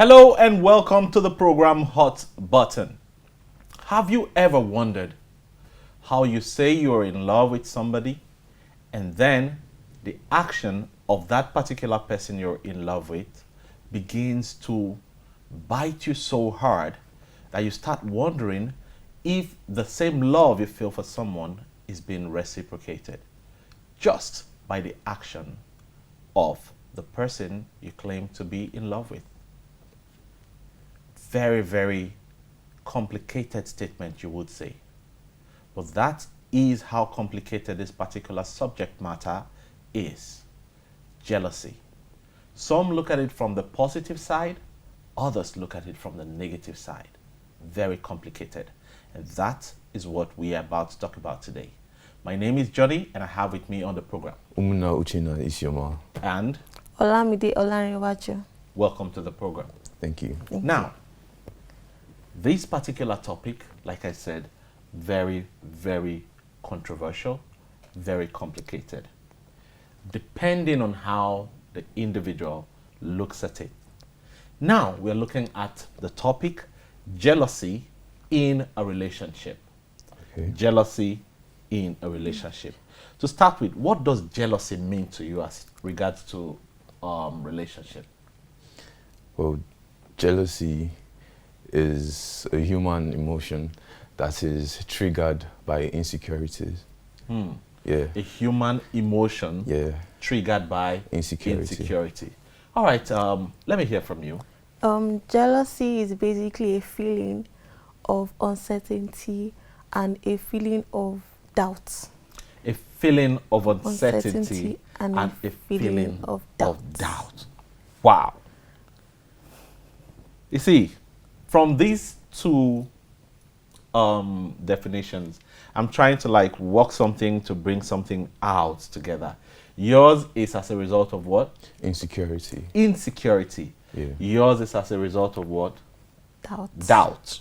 Hello and welcome to the program Hot Button. Have you ever wondered how you say you're in love with somebody and then the action of that particular person you're in love with begins to bite you so hard that you start wondering if the same love you feel for someone is being reciprocated just by the action of the person you claim to be in love with? Very, very complicated statement, you would say. But that is how complicated this particular subject matter is. Jealousy. Some look at it from the positive side, others look at it from the negative side. Very complicated. And that is what we are about to talk about today. My name is Johnny, and I have with me on the program Umuna Uchina Isioma. And Olamide Olanrewaju. welcome to the program. Thank you. Now, this particular topic, like I said, very, very controversial, very complicated, depending on how the individual looks at it. Now, we're looking at the topic, jealousy in a relationship. Okay. Jealousy in a relationship. To start with, what does jealousy mean to you as regards to relationship? Well, jealousy is a human emotion that is triggered by insecurities. Yeah. A human emotion Yeah. triggered by Insecurity. All right, let me hear from you. Jealousy is basically a feeling of uncertainty and a feeling of doubt. A feeling of uncertainty and and a feeling of doubt. Wow. You see, from these two definitions, I'm trying to like work something to bring something out together. Yours is as a result of what? Insecurity. Insecurity. Yeah. Yours is as a result of what? Doubt. Doubt.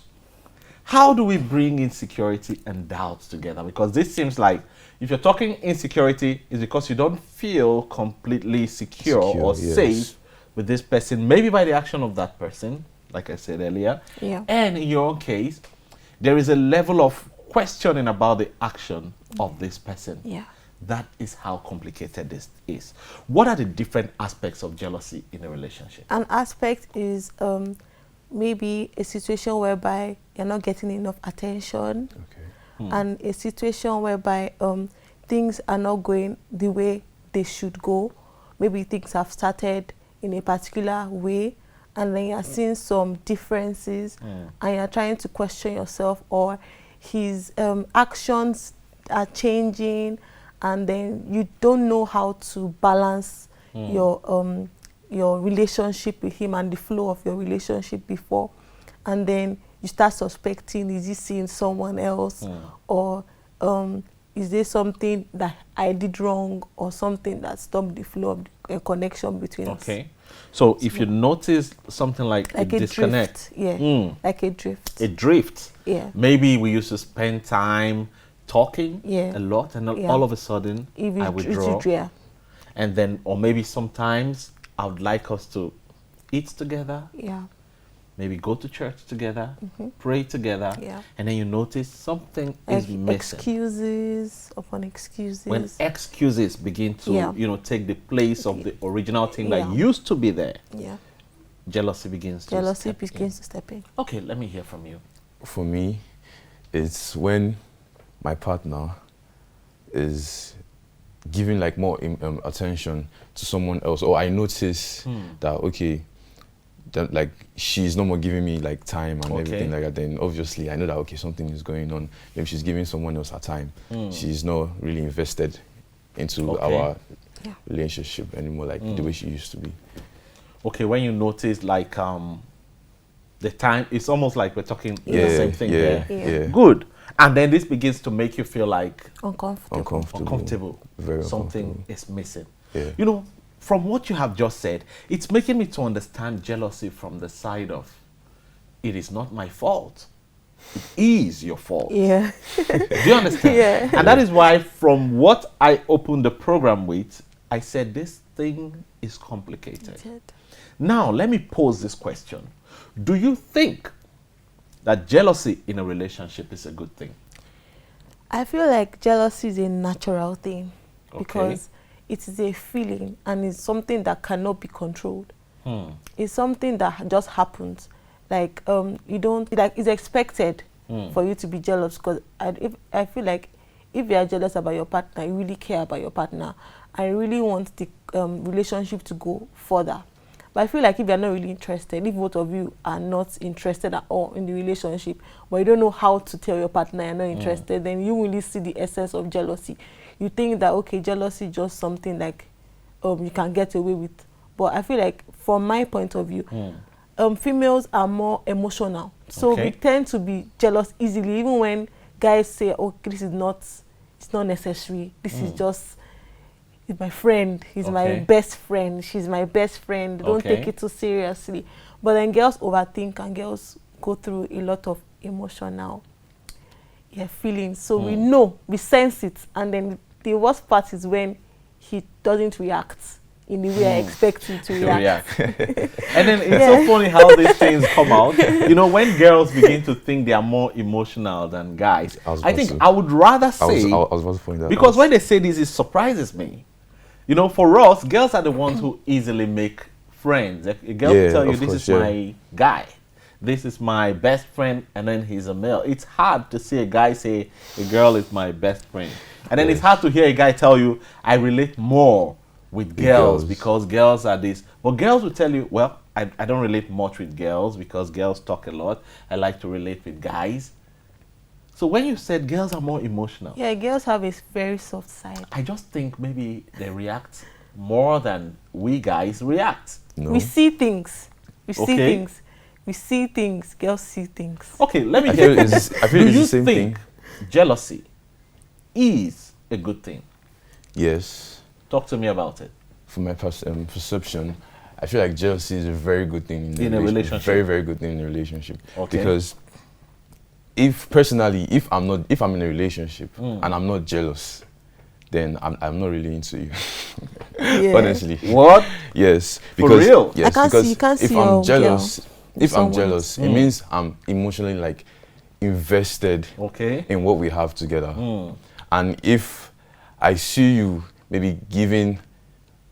How do we bring insecurity and doubt together? Because this seems like if you're talking insecurity, it's because you don't feel completely secure or Yes. safe with this person, maybe by the action of that person, like I said earlier. Yeah. And in your own case, there is a level of questioning about the action of this person. Yeah. That is how complicated this is. What are the different aspects of jealousy in a relationship? An aspect is maybe a situation whereby you're not getting enough attention, Okay. and a situation whereby things are not going the way they should go. Maybe things have started in a particular way, and then you're seeing some differences, and you're trying to question yourself, or his actions are changing, and then you don't know how to balance your relationship with him and the flow of your relationship before, and then you start suspecting, is he seeing someone else, or is there something that I did wrong, or something that stopped the flow of the connection between us. Okay. So if you notice something like a disconnect, drift, yeah, like a drift. a drift, Yeah. maybe we used to spend time talking Yeah. a lot, and then Yeah. all of a sudden If I you withdraw, yeah. and then, or maybe sometimes I would like us to eat together, Yeah. maybe go to church together, pray together, Yeah. and then you notice something is missing. Excuses upon excuses. When excuses begin to, Yeah. take the place of the original thing that Yeah. used to be there, Yeah. jealousy begins to Jealousy step in. begins to step in. Okay, let me hear from you. For me, it's when my partner is giving like more attention to someone else, or I notice that okay, that like she's no more giving me like time and everything like that. Then obviously I know that okay, something is going on. Maybe she's giving someone else her time. She's not really invested into our Yeah. relationship anymore, like the way she used to be. Okay, when you notice like the time, it's almost like we're talking the Yeah, same thing yeah, there. yeah. Good. And then this begins to make you feel like Uncomfortable. uncomfortable. Very Something uncomfortable. is missing. Yeah. You know, from what you have just said, it's making me to understand jealousy from the side of, it is not my fault. It is your fault. Yeah. Do you understand? Yeah. And that is why from what I opened the program with, I said this thing is complicated. Now, let me pose this question. Do you think that jealousy in a relationship is a good thing? I feel like jealousy is a natural thing Okay. because it is a feeling and it's something that cannot be controlled. It's something that just happens. Like you don't like it's expected for you to be jealous because I feel like if you are jealous about your partner, you really care about your partner, I really want the relationship to go further. But I feel like if you're not really interested, if both of you are not interested at all in the relationship, but you don't know how to tell your partner you're not interested, then you really see the essence of jealousy. You think that, okay, jealousy is just something like you can get away with. But I feel like, from my point of view, females are more emotional. So we tend to be jealous easily, even when guys say, oh, this is not, it's not necessary. This is just, he's my friend, he's my best friend, she's my best friend. Don't take it too seriously. But then girls overthink and girls go through a lot of emotional feelings. So we know, we sense it. And then the worst part is when he doesn't react in the way I expect him to react. And then it's so funny how these things come out. You know, when girls begin to think they are more emotional than guys, I think I would rather say, I was about to point that because out. when they say this, it surprises me. You know, for us, girls are the ones who easily make friends. A girl will tell you, this is my guy, this is my best friend, and then he's a male. It's hard to see a guy say, a girl is my best friend. And then it's hard to hear a guy tell you, I relate more with girls because girls are this. But girls will tell you, well, I don't relate much with girls because girls talk a lot. I like to relate with guys. So when you said girls are more emotional. Yeah, girls have a very soft side. I just think maybe they react more than we guys react. No. We see things. We see things. We see things. Girls see things. Okay, let me I get feel it's the same thing. Jealousy is a good thing? Yes. Talk to me about it. From my perception, I feel like jealousy is a very good thing in a relationship. Very, very good thing in a relationship. Okay. Because if I'm in a relationship and I'm not jealous, then I'm not really into you. Honestly. What? Yes. Because, for real? Yes, because if I'm jealous, it Mm. means I'm emotionally like invested in what we have together. And if I see you maybe giving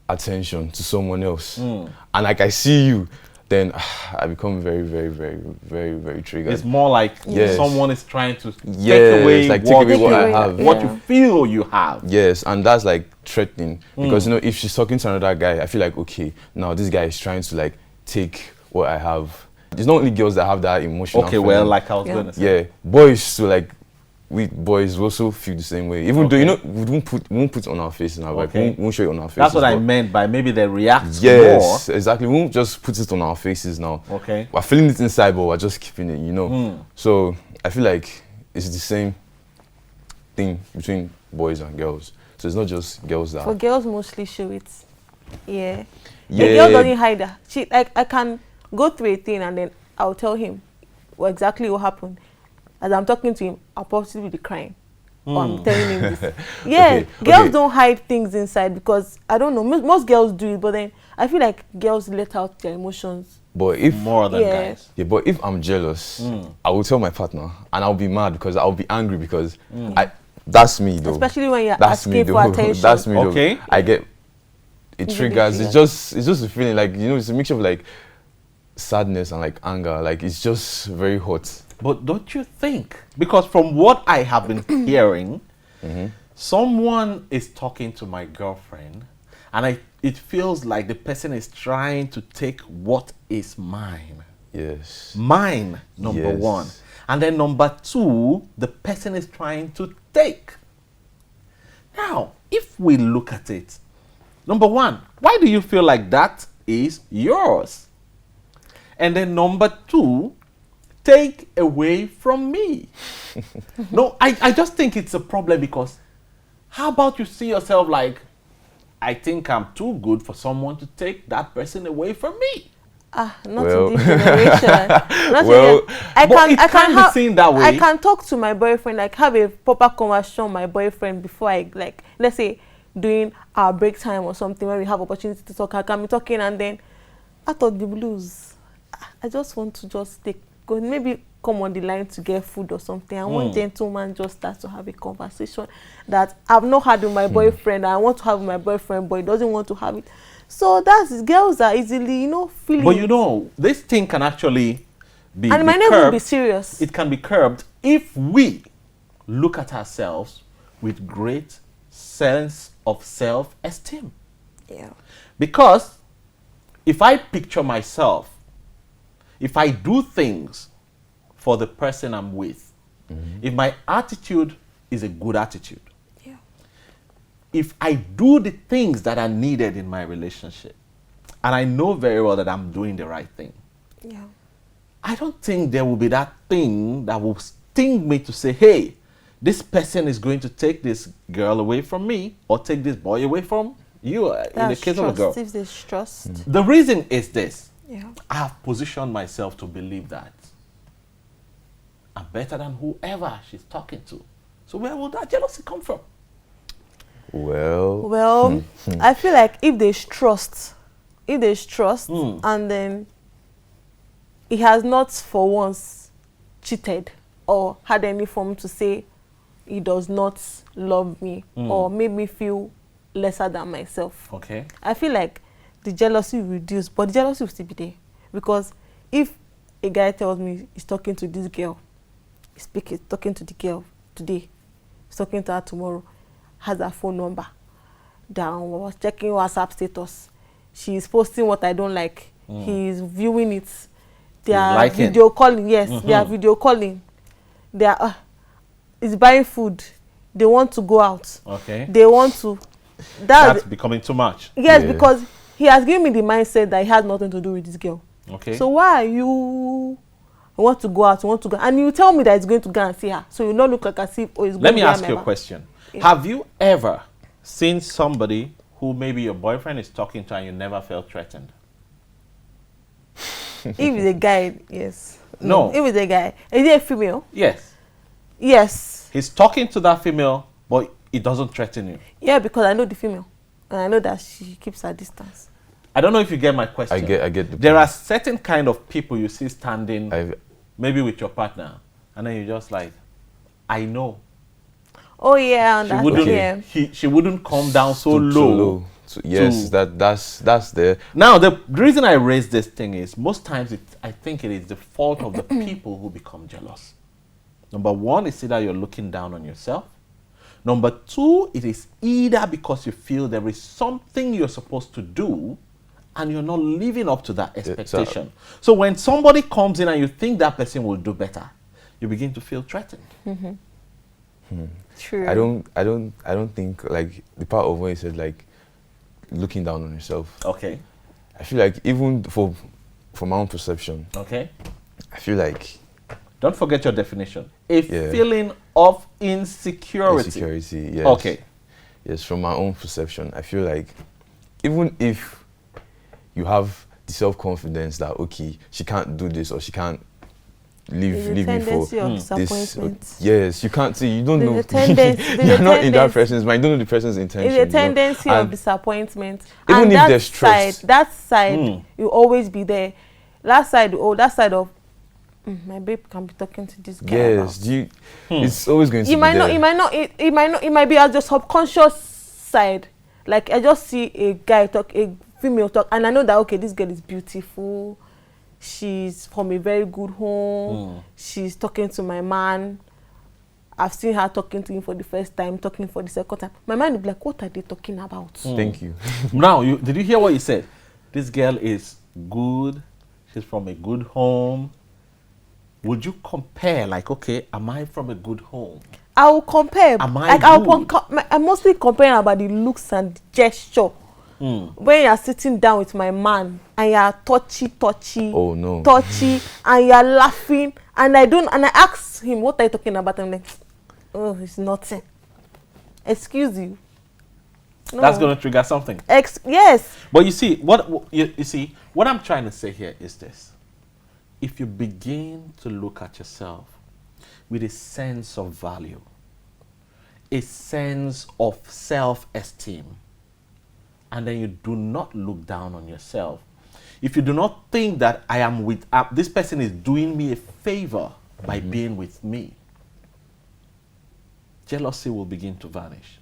attention to someone else, and like I see you, then I become very, very, very, very, very triggered. It's more like someone is trying to take away what I have, what you feel you have. Yes, and that's like threatening because you know, if she's talking to another guy, I feel like, okay, now this guy is trying to like take what I have. It's not only girls that have that emotional feeling. Well, like I was gonna say. Yeah, boys too, like we boys also feel the same way. Even though, you know, we won't put it on our faces now, like we won't show it on our faces. That's what I meant by maybe they react more. Yes, exactly. We won't just put it on our faces now. Okay. We're feeling it inside, but we're just keeping it, you know. So I feel like it's the same thing between boys and girls. So it's not just girls that. For girls, mostly show it. Yeah. A girl doesn't hide that. She like I can go through a thing and then I'll tell him exactly what happened. As I'm talking to him, I'll possibly be crying. Or I'm telling him this. Yeah, girls don't hide things inside because, I don't know, most girls do it, but then I feel like girls let out their emotions. But if more than guys. Yeah, but if I'm jealous, I will tell my partner and I'll be mad because I'll be angry because that's me though. Especially when you're asking for attention. That's me though. Okay. I get, it triggers, it's just a feeling like, you know, it's a mixture of like sadness and like anger, like it's just very hot. But don't you think, because from what I have been hearing, someone is talking to my girlfriend and it feels like the person is trying to take what is mine. Yes. Mine, number one. And then number two, the person is trying to take. Now, if we look at it, number one, why do you feel like that is yours? And then number two, take away from me. No, I just think it's a problem because how about you see yourself like, I think I'm too good for someone to take that person away from me. Not in this generation. I can't be seen that way. I can talk to my boyfriend, like have a proper conversation with my boyfriend before I, like, let's say, doing our break time or something where we have opportunity to talk. I can be talking and then out of the blues, I just want to just go, maybe come on the line to get food or something. And one gentleman just starts to have a conversation that I've not had with my boyfriend. I want to have with my boyfriend, but he doesn't want to have it. So that's it. Girls are easily, feeling. But this thing can actually be and it might never be serious. It can be curbed if we look at ourselves with great sense of self-esteem. Yeah. Because if I picture myself, if I do things for the person I'm with, if my attitude is a good attitude, if I do the things that are needed in my relationship, and I know very well that I'm doing the right thing, I don't think there will be that thing that will sting me to say, hey, this person is going to take this girl away from me or take this boy away from you. That's in the case trust. of a girl. If there's trust. The reason is this. Yeah. I have positioned myself to believe that I'm better than whoever she's talking to. So where will that jealousy come from? Well, I feel like if there's trust, and then he has not for once cheated or had any form to say he does not love me or made me feel lesser than myself. Okay. I feel like the jealousy will reduce, but the jealousy will still be there. Because if a guy tells me he's talking to this girl, he's talking to the girl today, he's talking to her tomorrow, has her phone number down, was checking WhatsApp status, she's posting what I don't like, he's viewing it, they are video calling, they are video calling, they are is buying food, they want to go out, they want to, that's becoming too much. Yes, because he has given me the mindset that he has nothing to do with this girl. So why are you want to go out, and you tell me that he's going to go and see her, so you not look like as if he's going to. Let me ask you a question. Have you ever seen somebody who maybe your boyfriend is talking to and you never felt threatened? If it's a guy, yes. No. If it's a guy, is it a female? Yes. Yes. He's talking to that female, but it doesn't threaten you. Yeah, because I know the female, and I know that she keeps her distance. I don't know if you get my question. I get there are certain kind of people you see standing, maybe with your partner, and then you're just like, I know. Oh yeah, she wouldn't come down so low. Yes, that's there. Now the reason I raise this thing is most times I think it is the fault of the people who become jealous. Number one is either you're looking down on yourself. Number two, it is either because you feel there is something you're supposed to do and you're not living up to that expectation. So when somebody comes in and you think that person will do better, you begin to feel threatened. True. I don't think, like, the part of when you said, like, looking down on yourself. Okay. I feel like even for my own perception. Okay. I feel like. Don't forget your definition. A feeling of insecurity. Insecurity, yes. Okay. Yes, from my own perception, I feel like even if you have the self-confidence that, okay, she can't do this or she can't leave me for this. Yes, you can't see, you don't know. You're not in that person's mind, you don't know the person's intention. It's a tendency of disappointment. Even and if there's trust. That side will always be there. That side of my babe can be talking to this guy. Yes, it's always going to be there. It might be at your subconscious side. Like I just see a guy talk, a female talk, and I know that okay, this girl is beautiful. She's from a very good home. She's talking to my man. I've seen her talking to him for the first time, talking for the second time. My man will be like, what are they talking about? Thank you. Now, did you hear what you said? This girl is good. She's from a good home. Would you compare, like, okay, am I from a good home? I will compare. Am I good? I'm mostly comparing about the looks and the gesture. When you are sitting down with my man and you are touchy, oh no, touchy, and you are laughing, and I ask him, what are you talking about? I'm like, oh, it's nothing. Excuse you. No. That's going to trigger something. Yes. But you see, what I'm trying to say here is this. If you begin to look at yourself with a sense of value, a sense of self-esteem, and then you do not look down on yourself, if you do not think that I am with, this person is doing me a favor by being with me, jealousy will begin to vanish.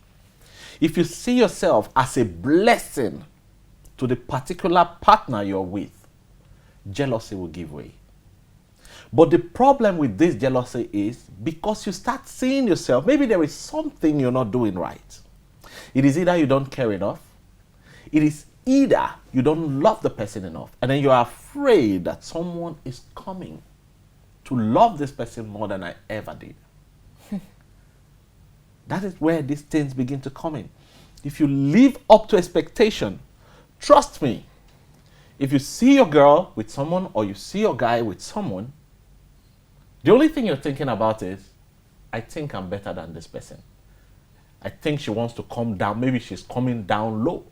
If you see yourself as a blessing to the particular partner you're with, jealousy will give way. But the problem with this jealousy is because you start seeing yourself, maybe there is something you're not doing right. It is either you don't care enough, it is either you don't love the person enough, and then you are afraid that someone is coming to love this person more than I ever did. That is where these things begin to come in. If you live up to expectation, trust me, if you see your girl with someone or you see your guy with someone, the only thing you're thinking about is, I think I'm better than this person. I think she wants to come down. Maybe she's coming down low.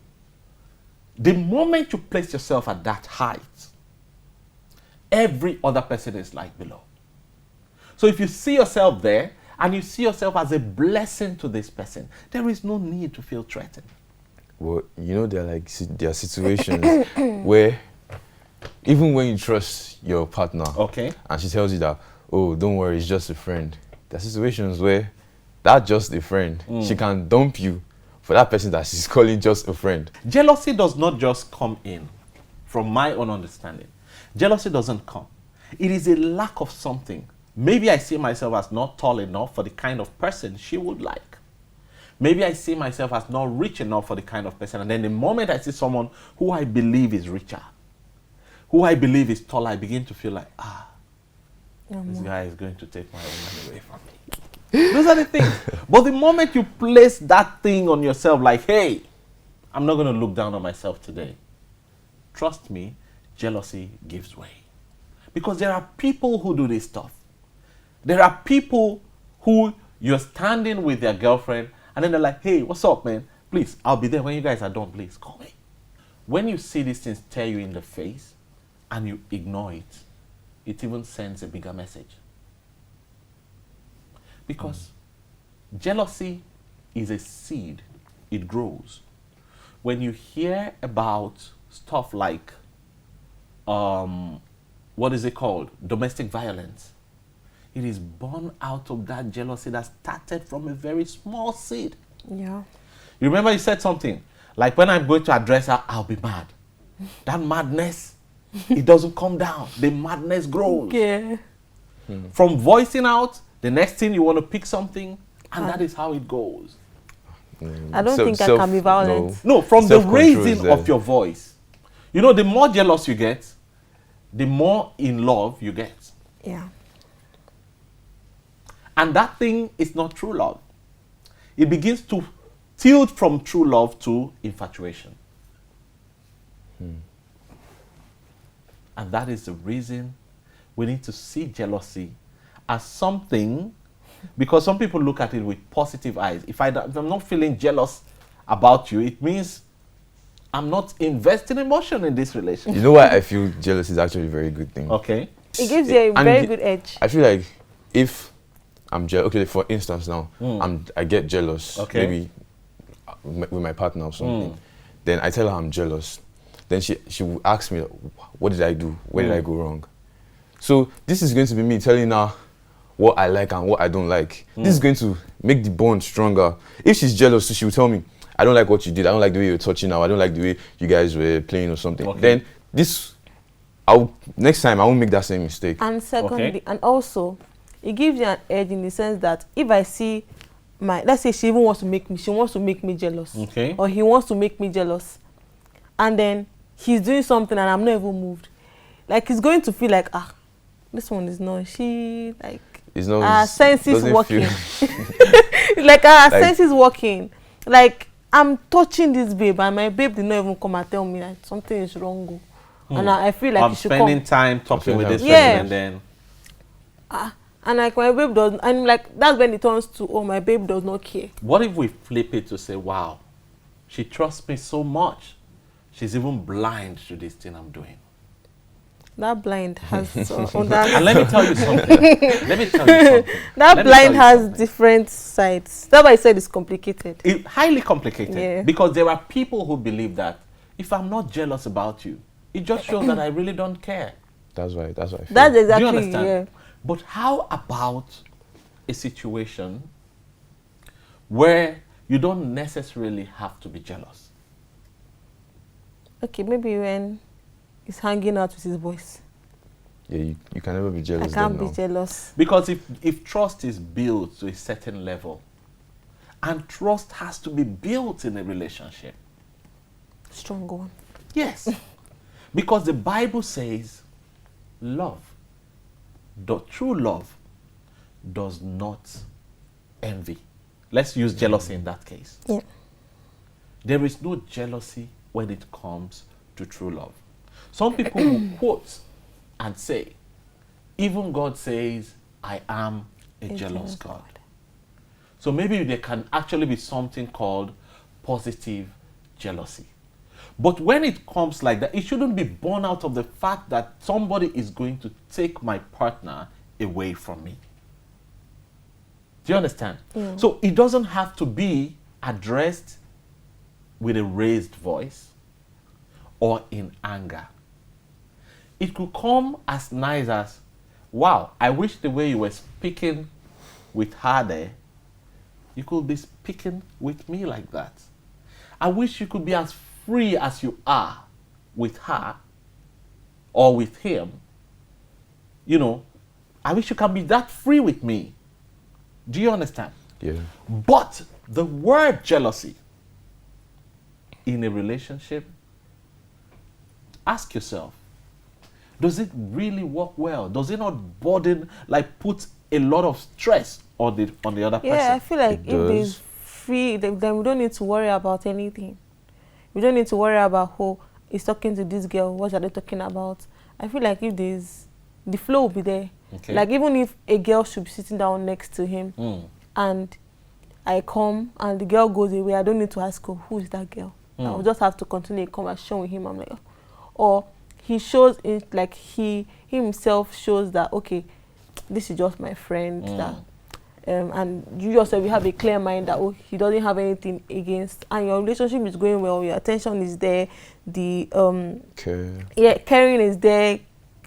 The moment you place yourself at that height, every other person is like below. So if you see yourself there and you see yourself as a blessing to this person, there is no need to feel threatened. Well, you know, there are situations where even when you trust your partner, okay, and she tells you that, oh, don't worry, it's just a friend. There are situations where that's just a friend. She can dump you for that person that she's calling just a friend. Jealousy does not just come in, from my own understanding. Jealousy doesn't come. It is a lack of something. Maybe I see myself as not tall enough for the kind of person she would like. Maybe I see myself as not rich enough for the kind of person. And then the moment I see someone who I believe is richer, who I believe is taller, I begin to feel like, this guy is going to take my woman away from me. Those are the things. But the moment you place that thing on yourself, like, hey, I'm not going to look down on myself today. Trust me, jealousy gives way. Because there are people who do this stuff. There are people who you're standing with their girlfriend and then they're like, hey, what's up, man? Please, I'll be there when you guys are done. Please, call me. When you see these things stare you in the face and you ignore it, it even sends a bigger message. Because jealousy is a seed. It grows. When you hear about stuff like, what is it called? Domestic violence. It is born out of that jealousy that started from a very small seed. Yeah. You remember you said something, like when I'm going to address her, I'll be mad. That madness, it doesn't come down. The madness grows. Yeah. From voicing out, the next thing you want to pick something, and that is how it goes. I don't think I can be violent. No, from the raising of your voice. You know, the more jealous you get, the more in love you get. Yeah. And that thing is not true love. It begins to tilt from true love to infatuation. And that is the reason we need to see jealousy as something, because some people look at it with positive eyes. If I'm not feeling jealous about you, it means I'm not investing emotion in this relationship. You know why I feel jealous is actually a very good thing? Okay. It gives you a very good edge. I feel like if I'm jealous, okay, for instance now, I get jealous, maybe with my partner or something. Then I tell her I'm jealous. Then she will ask me, what did I do? Where did I go wrong? So this is going to be me telling her what I like and what I don't like. This is going to make the bond stronger. If she's jealous, so she will tell me, I don't like what you did. I don't like the way you're touching now. I don't like the way you guys were playing or something. Then next time I won't make that same mistake. And secondly, and also, it gives you an edge in the sense that if I see let's say she wants to make me jealous. Okay. Or he wants to make me jealous. And then he's doing something and I'm not even moved. Like, he's going to feel like, this one is not, our senses working. Like, our senses working. Like, I'm touching this babe and my babe did not even come and tell me that something is wrong. And I feel like I'm should come. spending time talking with this person and then... and like my babe doesn't, and like that's when it turns to, oh, my babe does not care. What if we flip it to say, wow, she trusts me so much, she's even blind to this thing I'm doing. That blind has and let me tell you something. That blind has different sides. That's why I said it's complicated. Highly complicated. Yeah. Because there are people who believe that if I'm not jealous about you, it just shows that I really don't care. That's why I feel. That's Do you exactly, understand? yeah. But how about a situation where you don't necessarily have to be jealous? Okay, maybe when he's hanging out with his boys. Yeah, you can never be jealous. I can't then be now. jealous. Because if trust is built to a certain level, and trust has to be built in a relationship. Strong one. Yes. Because the Bible says love, the true love, does not envy. Let's use jealousy in that case. Yeah. There is no jealousy when it comes to true love. Some people will quote and say, even God says, I am a jealous God. So maybe there can actually be something called positive jealousy. But when it comes like that, it shouldn't be born out of the fact that somebody is going to take my partner away from me. Do you understand? Yeah. So it doesn't have to be addressed with a raised voice or in anger. It could come as nice as, wow, I wish the way you were speaking with her there, you could be speaking with me like that. I wish you could be as free as you are with her or with him. You know, I wish you can be that free with me. Do you understand? Yeah. But the word jealousy in a relationship, ask yourself, does it really work well? Does it not burden, like put a lot of stress on the other person? Yeah, I feel like It if does. there's free, then we don't need to worry about anything. We don't need to worry about who is talking to this girl, what are they talking about. I feel like if there's, the flow will be there. Okay. Like even if a girl should be sitting down next to him and I come and the girl goes away, I don't need to ask her, who is that girl? I'll just have to continue a conversation with him. I'm like, or he shows it, like he himself shows that, okay, this is just my friend, that and you yourself, you have a clear mind that, oh, he doesn't have anything against, and your relationship is going well, your attention is there, the yeah, caring is there,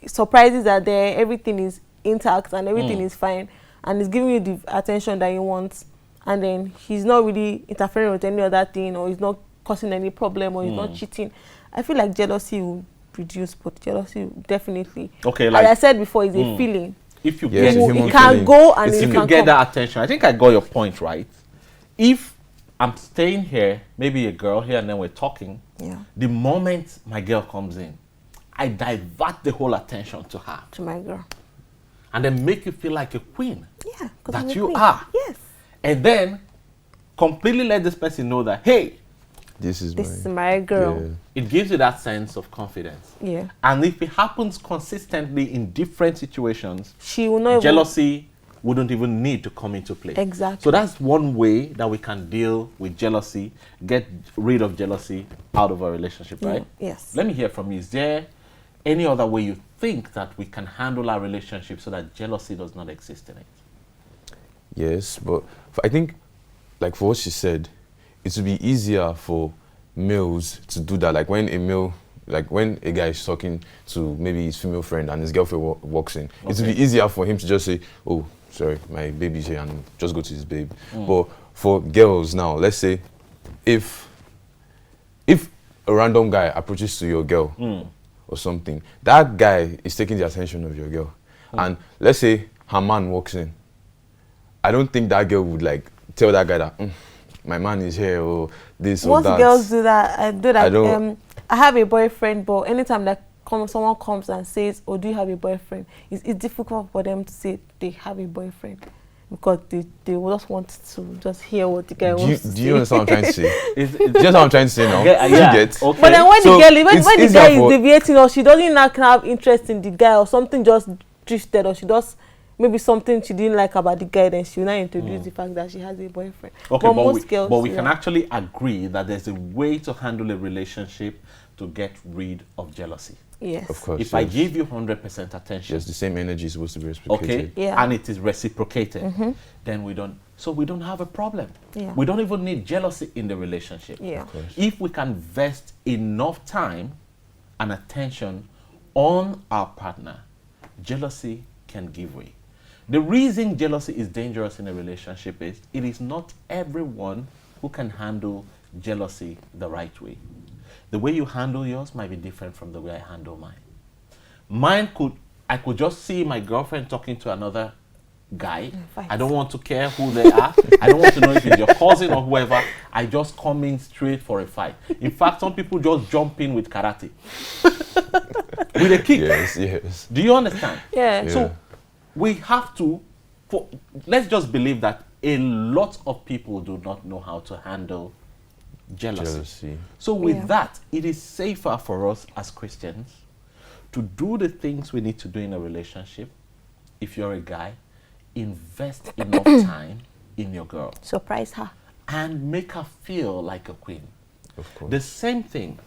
surprises are there, everything is intact and everything is fine, and he's giving you the attention that you want, and then he's not really interfering with any other thing, or he's not causing any problem, or he's not cheating. I feel like jealousy will reduce, but jealousy will definitely, Okay, like, as I said before, is a feeling. if you Yes, get, a human It can feeling. go and It's it if can you get come. that attention, I think I got your point, right? If I'm staying here, maybe a girl here, and then we're talking, Yeah, the moment my girl comes in, I divert the whole attention to her to my girl. and then make you feel like a queen Yeah, that you are. Yes. And then completely let this person know that, hey, This is This is my my girl. yeah. it gives you that sense of confidence. Yeah. And if it happens consistently in different situations, She will not even, jealousy wouldn't even need to come into play. Exactly. So that's one way that we can deal with jealousy, get rid of jealousy out of a relationship, right? Yes. Let me hear from you. Is there any other way you think that we can handle our relationship so that jealousy does not exist in it? Yes, but I think, like for what she said, it would be easier for males to do that. Like when a male, like when a guy is talking to maybe his female friend and his girlfriend walks in, it would be easier for him to just say, oh, sorry, my baby's here, and just go to his babe. But for girls now, let's say if a random guy approaches to your girl or something, that guy is taking the attention of your girl. And let's say her man walks in, I don't think that girl would like tell that guy that my man is here or this or Most that. girls do that. I do that. I don't- I have a boyfriend, but anytime that someone comes and says, "Oh, do you have a boyfriend?" It's difficult for them to say they have a boyfriend because they will just want to just hear what the guy wants to say. Do you understand what I'm trying to say? Is- Do you understand what I'm trying to say now? Yeah, Do you get? okay. But then when So the girl, when it's the easier guy is for- deviating, or she doesn't like have interest in the guy, or something just drifted, or she does maybe something she didn't like about the guy, then she will not introduce the fact that she has a boyfriend. Okay, but but most girls, we can actually agree that there's a way to handle a relationship to get rid of jealousy. yes, Of course. If I yes. give you 100% attention, Yes, the same energy is supposed to be reciprocated. okay, Yeah. and it is reciprocated, then we don't have a problem. Yeah. We don't even need jealousy in the relationship. yeah, Of course. If we can invest enough time and attention on our partner, jealousy can give way. The reason jealousy is dangerous in a relationship is it is not everyone who can handle jealousy the right way. The way you handle yours might be different from the way I handle mine. I could just see my girlfriend talking to another guy. I don't want to care who they are. I don't want to know if it's your cousin or whoever. I just come in straight for a fight. In fact, some people just jump in with karate. With a kick. Yes. Do you understand? Yeah. So we have to, let's just believe that a lot of people do not know how to handle jealousy. So with that, it is safer for us as Christians to do the things we need to do in a relationship. If you're a guy, invest enough time in your girl. Surprise her. And make her feel like a queen. Of course. The same thing.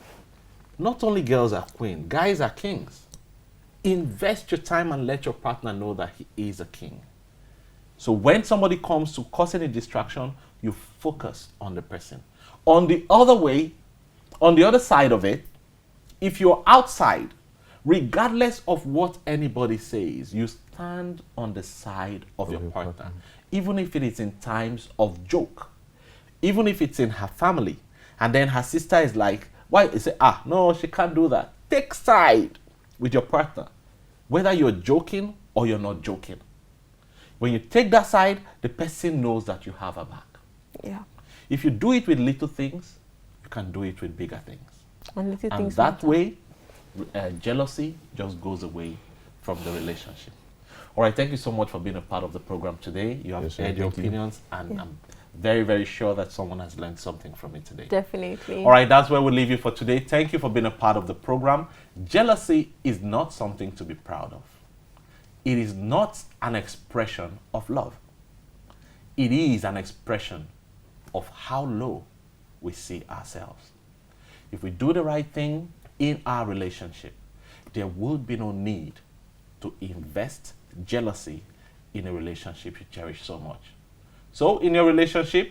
Not only girls are queens, guys are kings. Invest your time and let your partner know that he is a king. So when somebody comes to cause any distraction, you focus on the person. On the other side of it, if you're outside, regardless of what anybody says, you stand on the side of your partner. Even if it is in times of joke, even if it's in her family, and then her sister is like, why? You say, no, she can't do that. Take side with your partner, whether you're joking or you're not joking. When you take that side, the person knows that you have her back. Yeah. If you do it with little things, you can do it with bigger things. And little And things that matter. way, jealousy just goes away from the relationship. All right, thank you so much for being a part of the program today. You have shared your opinions, and I'm very, very sure that someone has learned something from it today. Definitely. All right, that's where we'll leave you for today. Thank you for being a part of the program. Jealousy is not something to be proud of. It is not an expression of love. It is an expression of how low we see ourselves. If we do the right thing in our relationship, there will be no need to invest jealousy in a relationship you cherish so much. So in your relationship,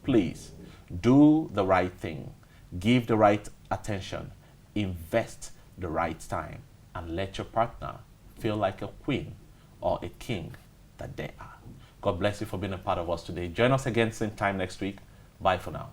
please do the right thing, give the right attention, invest the right time, and let your partner feel like a queen or a king that they are. God bless you for being a part of us today. Join us again same time next week. Bye for now.